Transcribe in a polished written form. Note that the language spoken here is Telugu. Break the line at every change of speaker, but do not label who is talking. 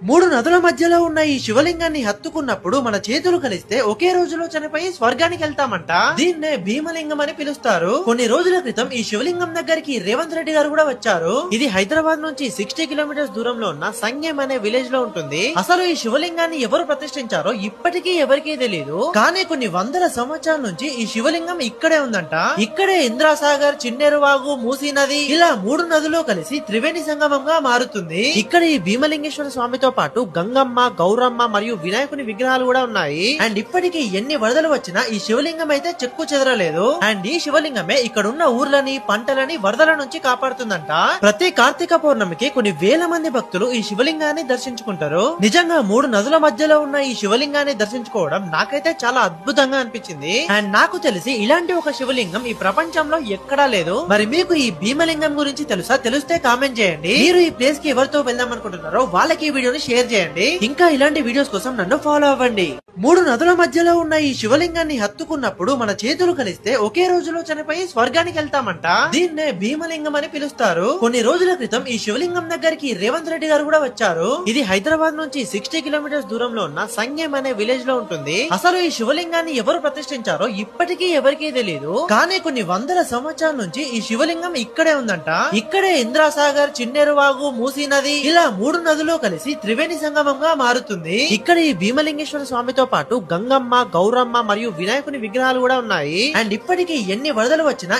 మూడు నదుల మధ్యలో ఉన్న ఈ శివలింగాన్ని హత్తుకున్నప్పుడు మన చేతులు కలిస్తే ఒకే రోజులో చనిపోయి స్వర్గానికి వెళ్తామంట. దీన్నే భీమలింగం అని పిలుస్తారు. కొన్ని రోజుల క్రితం ఈ శివలింగం దగ్గరికి రేవంత్ రెడ్డి గారు కూడా వచ్చారు. ఇది హైదరాబాద్ నుంచి 60 కిలోమీటర్స్ దూరంలో ఉన్న సంగెం అనే విలేజ్ లో ఉంటుంది. అసలు ఈ శివలింగాన్ని ఎవరు ప్రతిష్ఠించారో ఇప్పటికీ ఎవరికీ తెలియదు. కానీ కొన్ని వందల సంవత్సరాల నుంచి ఈ శివలింగం ఇక్కడే ఉందంట. ఇక్కడే ఇంద్రాసాగర్, చిన్నేరువాగు, మూసీ నది ఇలా మూడు నదులు కలిసి త్రివేణి సంగమంగా మారుతుంది. ఇక్కడ ఈ భీమలింగేశ్వర స్వామితో పాటు గంగమ్మ, గౌరమ్మ మరియు వినాయకుని విగ్రహాలు కూడా ఉన్నాయి. అండ్ ఇప్పటికీ ఎన్ని వరదలు వచ్చినా ఈ శివలింగం అయితే చెక్కు చెదరలేదు. అండ్ ఈ శివలింగమే ఇక్కడ ఉన్న ఊర్లని, పంటలని వరదల నుంచి కాపాడుతుందంట. ప్రతి కార్తీక పౌర్ణమికి కొన్ని వేల మంది భక్తులు ఈ శివలింగాన్ని దర్శించుకుంటారు. నిజంగా మూడు నదుల మధ్యలో ఉన్న ఈ శివలింగాన్ని దర్శించుకోవడం నాకైతే చాలా అద్భుతంగా అనిపించింది. అండ్ నాకు తెలిసి ఇలాంటి ఒక శివలింగం ఈ ప్రపంచంలో ఎక్కడా లేదు. మరి మీకు ఈ భీమలింగం గురించి తెలుసా? తెలిస్తే కామెంట్ చేయండి. మీరు ఈ ప్లేస్ కి ఎవరితో వెళ్దాం అనుకుంటున్నారో వాళ్ళకి ఈ వీడియోని షేర్ చేయండి. ఇంకా ఇలాంటి వీడియోస్ కోసం నన్ను ఫాలో అవ్వండి. మూడు నదుల మధ్యలో ఉన్న ఈ శివలింగాన్ని హత్తుకున్నప్పుడు మన చేతులు కలిస్తే ఒకే రోజులో చనిపోయి స్వర్గానికి వెళ్తామంట. దీన్నే భీమలింగం అని పిలుస్తారు. కొన్ని రోజుల క్రితం ఈ శివలింగం దగ్గరికి రేవంత్ రెడ్డి గారు కూడా వచ్చారు. ఇది హైదరాబాద్ నుంచి 60 కిలోమీటర్స్ దూరంలో ఉన్న సంగెం అనే విలేజ్ లో ఉంటుంది. అసలు ఈ శివలింగాన్ని ఎవరు ప్రతిష్ఠించారో ఇప్పటికీ ఎవరికీ తెలియదు. కానీ కొన్ని వందల సంవత్సరాల నుంచి ఈ శివలింగం ఇక్కడే ఉందంట. ఇక్కడే ఇంద్రాసాగర్, చిన్నేరువాగు, మూసీ నది ఇలా మూడు నదులు కలిసి త్రివేణి సంగమంగా మారుతుంది. ఇక్కడ ఈ భీమలింగేశ్వర స్వామితో పాటు గంగమ్మ, గౌరమ్మ మరియు వినాయకుని విగ్రహాలు కూడా ఉన్నాయి. అండ్ ఇప్పటికీ ఎన్ని వరదలు వచ్చినా